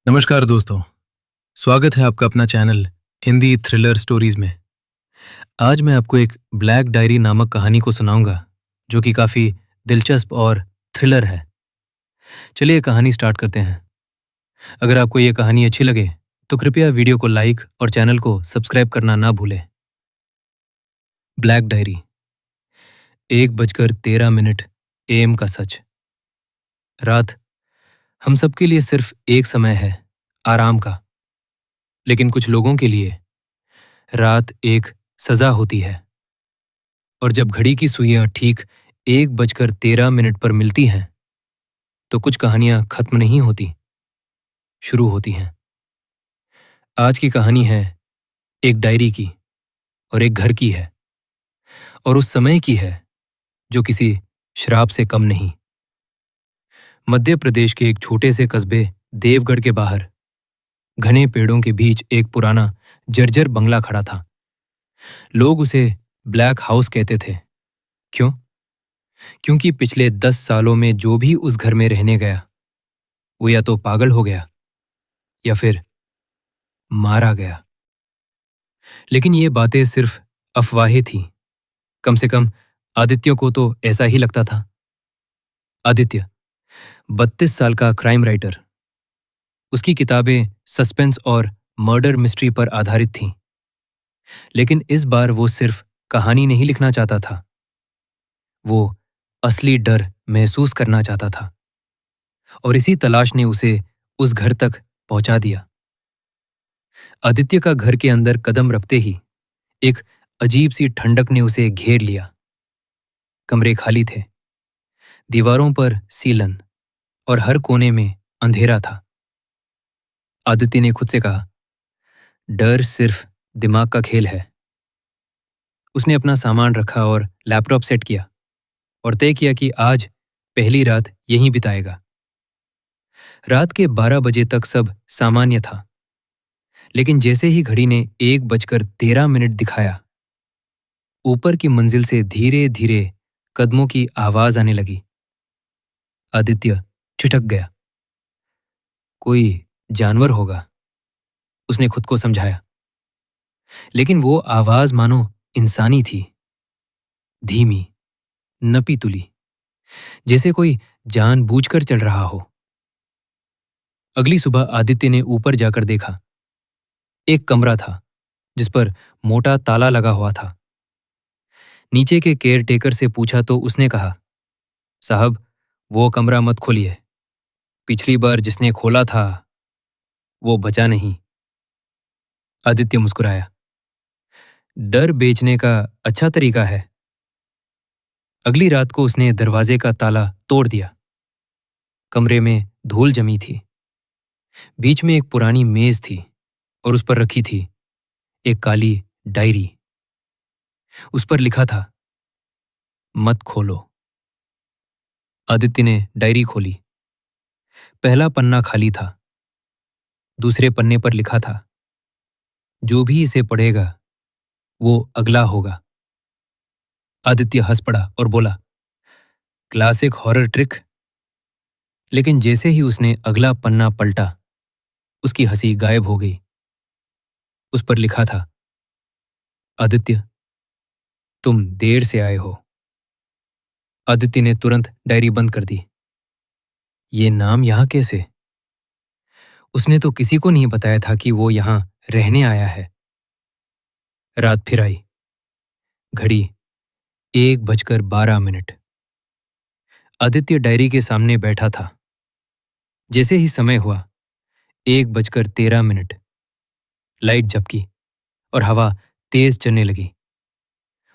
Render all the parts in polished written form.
नमस्कार दोस्तों। स्वागत है आपका अपना चैनल हिंदी थ्रिलर स्टोरीज में। आज मैं आपको एक ब्लैक डायरी नामक कहानी को सुनाऊंगा जो कि काफ़ी दिलचस्प और थ्रिलर है। चलिए कहानी स्टार्ट करते हैं। अगर आपको ये कहानी अच्छी लगे तो कृपया वीडियो को लाइक और चैनल को सब्सक्राइब करना ना भूलें। Black diary. 1:13 AM का सच। रात हम सबके लिए सिर्फ एक समय है, आराम का। लेकिन कुछ लोगों के लिए रात एक सजा होती है। और जब घड़ी की सुइयां ठीक 1:13 पर मिलती हैं तो कुछ कहानियां खत्म नहीं होती, शुरू होती हैं। आज की कहानी है एक डायरी की और एक घर की है, और उस समय की है जो किसी श्राप से कम नहीं। मध्य प्रदेश के एक छोटे से कस्बे देवगढ़ के बाहर घने पेड़ों के बीच एक पुराना जर्जर बंगला खड़ा था। लोग उसे ब्लैक हाउस कहते थे। क्यों? क्योंकि पिछले 10 सालों में जो भी उस घर में रहने गया वो या तो पागल हो गया या फिर मारा गया। लेकिन ये बातें सिर्फ अफवाहें थीं। कम से कम आदित्य को तो ऐसा ही लगता था। आदित्य 32 साल का क्राइम राइटर। उसकी किताबें सस्पेंस और मर्डर मिस्ट्री पर आधारित थीं। लेकिन इस बार वो सिर्फ कहानी नहीं लिखना चाहता था, वो असली डर महसूस करना चाहता था। और इसी तलाश ने उसे उस घर तक पहुंचा दिया। आदित्य का घर के अंदर कदम रखते ही एक अजीब सी ठंडक ने उसे घेर लिया। कमरे खाली थे, दीवारों पर सीलन और हर कोने में अंधेरा था। आदित्य ने खुद से कहा, डर सिर्फ दिमाग का खेल है। उसने अपना सामान रखा और लैपटॉप सेट किया और तय किया कि आज पहली रात यहीं बिताएगा। रात के 12 बजे तक सब सामान्य था, लेकिन जैसे ही घड़ी ने 1:13 दिखाया, ऊपर की मंजिल से धीरे धीरे कदमों की आवाज आने लगी। आदित्य ठिठक गया। कोई जानवर होगा, उसने खुद को समझाया। लेकिन वो आवाज मानो इंसानी थी, धीमी, नपी तुली, जैसे कोई जानबूझकर चल रहा हो। अगली सुबह आदित्य ने ऊपर जाकर देखा। एक कमरा था जिस पर मोटा ताला लगा हुआ था। नीचे के केयरटेकर से पूछा तो उसने कहा, साहब, वो कमरा मत खोलिए। पिछली बार जिसने खोला था वो बचा नहीं। आदित्य मुस्कुराया। डर बेचने का अच्छा तरीका है। अगली रात को उसने दरवाजे का ताला तोड़ दिया। कमरे में धूल जमी थी। बीच में एक पुरानी मेज थी और उस पर रखी थी एक काली डायरी। उस पर लिखा था, मत खोलो। आदित्य ने डायरी खोली। पहला पन्ना खाली था। दूसरे पन्ने पर लिखा था, जो भी इसे पढ़ेगा वो अगला होगा। आदित्य हंस पड़ा और बोला, क्लासिक हॉरर ट्रिक। लेकिन जैसे ही उसने अगला पन्ना पलटा, उसकी हंसी गायब हो गई। उस पर लिखा था, आदित्य, तुम देर से आए हो। आदित्य ने तुरंत डायरी बंद कर दी। ये नाम यहां कैसे? उसने तो किसी को नहीं बताया था कि वो यहां रहने आया है। रात फिर आई। घड़ी 1:12। आदित्य डायरी के सामने बैठा था। जैसे ही समय हुआ, 1:13, लाइट झपकी और हवा तेज चलने लगी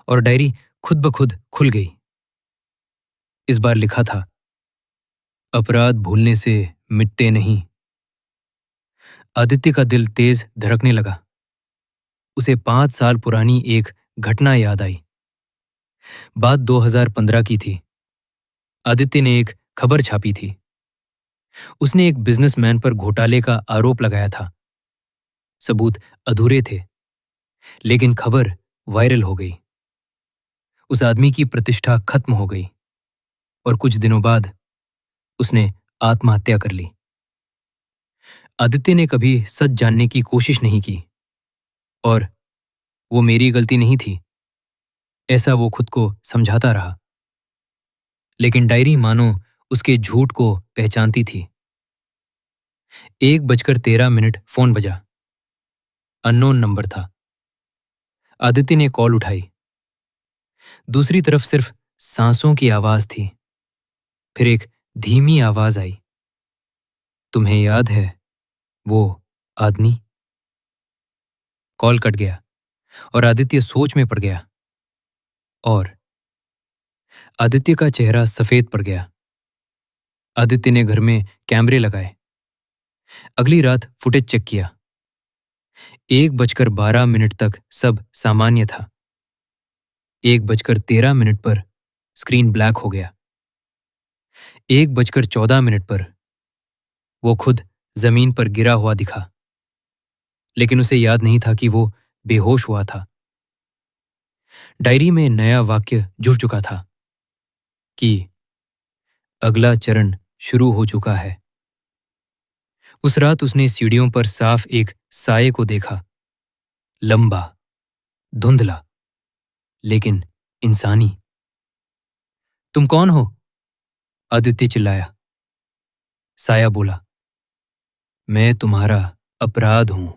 और डायरी खुद ब खुद खुल गई। इस बार लिखा था, अपराध भूलने से मिटते नहीं। आदित्य का दिल तेज धड़कने लगा। उसे 5 साल पुरानी एक घटना याद आई। बात 2015 की थी। आदित्य ने एक खबर छापी थी। उसने एक बिजनेसमैन पर घोटाले का आरोप लगाया था। सबूत अधूरे थे, लेकिन खबर वायरल हो गई। उस आदमी की प्रतिष्ठा खत्म हो गई और कुछ दिनों बाद उसने आत्महत्या कर ली। आदित्य ने कभी सच जानने की कोशिश नहीं की और वो मेरी गलती नहीं थी, ऐसा वो खुद को समझाता रहा। लेकिन डायरी मानो उसके झूठ को पहचानती थी। 1:13 फोन बजा। अननोन नंबर था। आदित्य ने कॉल उठाई। दूसरी तरफ सिर्फ सांसों की आवाज थी। फिर एक धीमी आवाज आई, तुम्हें याद है वो आदमी? कॉल कट गया और आदित्य सोच में पड़ गया। और आदित्य का चेहरा सफेद पड़ गया। आदित्य ने घर में कैमरे लगाए। अगली रात फुटेज चेक किया। 1:12 तक सब सामान्य था। 1:13 पर स्क्रीन ब्लैक हो गया। 1:14 पर वो खुद जमीन पर गिरा हुआ दिखा, लेकिन उसे याद नहीं था कि वो बेहोश हुआ था। डायरी में नया वाक्य जुड़ चुका था कि अगला चरण शुरू हो चुका है। उस रात उसने सीढ़ियों पर साफ एक साये को देखा, लंबा, धुंधला, लेकिन इंसानी। तुम कौन हो? आदित्य चिल्लाया। साया बोला, मैं तुम्हारा अपराध हूं।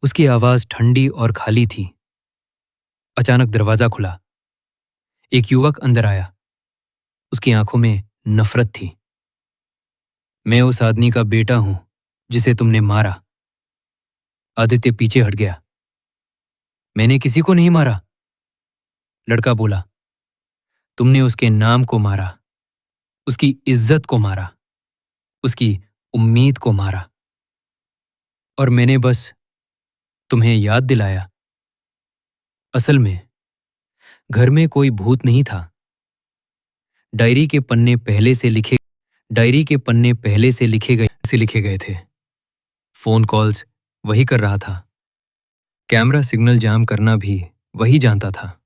उसकी आवाज ठंडी और खाली थी। अचानक दरवाजा खुला। एक युवक अंदर आया। उसकी आंखों में नफरत थी। मैं उस आदमी का बेटा हूं जिसे तुमने मारा। आदित्य पीछे हट गया। मैंने किसी को नहीं मारा, लड़का बोला। तुमने उसके नाम को मारा, उसकी इज्जत को मारा, उसकी उम्मीद को मारा। और मैंने बस तुम्हें याद दिलाया। असल में घर में कोई भूत नहीं था। डायरी के पन्ने पहले से लिखे डायरी के पन्ने पहले से लिखे गए थे। फोन कॉल्स वही कर रहा था। कैमरा सिग्नल जाम करना भी वही जानता था।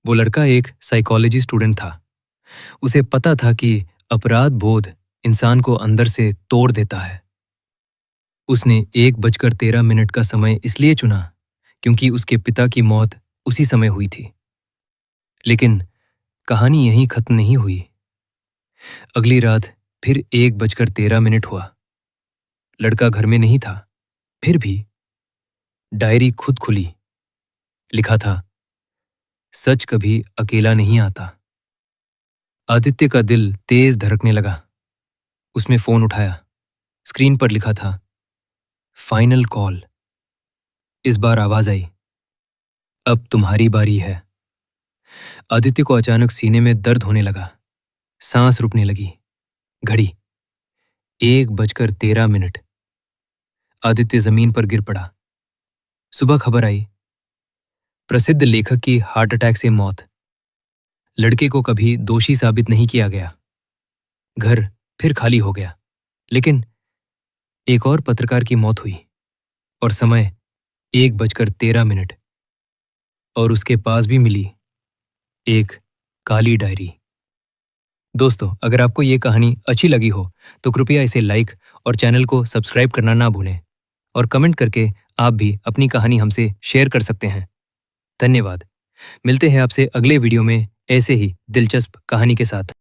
वो लड़का एक साइकोलॉजी स्टूडेंट था। उसे पता था कि अपराध बोध इंसान को अंदर से तोड़ देता है। उसने 1:13 का समय इसलिए चुना क्योंकि उसके पिता की मौत उसी समय हुई थी। लेकिन कहानी यहीं खत्म नहीं हुई। अगली रात फिर 1:13 हुआ। लड़का घर में नहीं था। फिर भी डायरी खुद खुली। लिखा था, सच कभी अकेला नहीं आता। आदित्य का दिल तेज धड़कने लगा। उसने फोन उठाया। स्क्रीन पर लिखा था, फाइनल कॉल। इस बार आवाज आई, अब तुम्हारी बारी है। आदित्य को अचानक सीने में दर्द होने लगा। सांस रुकने लगी। घड़ी 1:13। आदित्य जमीन पर गिर पड़ा। सुबह खबर आई, प्रसिद्ध लेखक की हार्ट अटैक से मौत। लड़के को कभी दोषी साबित नहीं किया गया। घर फिर खाली हो गया। लेकिन एक और पत्रकार की मौत हुई और समय 1:13। और उसके पास भी मिली एक काली डायरी। दोस्तों, अगर आपको ये कहानी अच्छी लगी हो तो कृपया इसे लाइक और चैनल को सब्सक्राइब करना ना भूलें। और कमेंट करके आप भी अपनी कहानी हमसे शेयर कर सकते हैं। धन्यवाद। मिलते हैं आपसे अगले वीडियो में ऐसे ही दिलचस्प कहानी के साथ।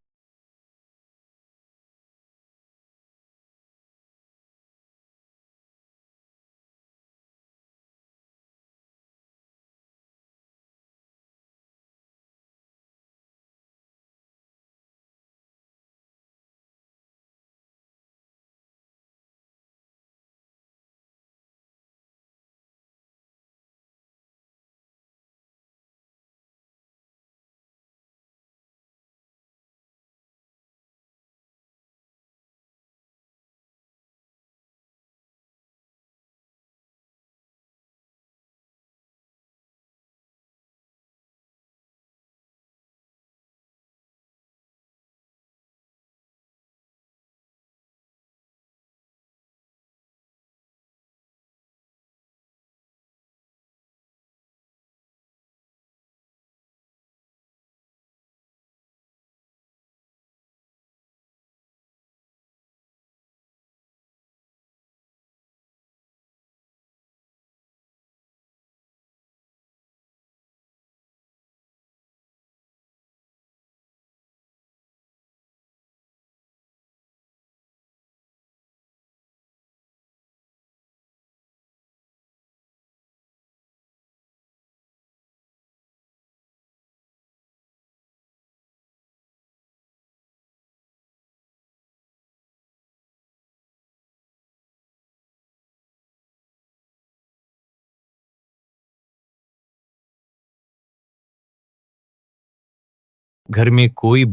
घर में कोई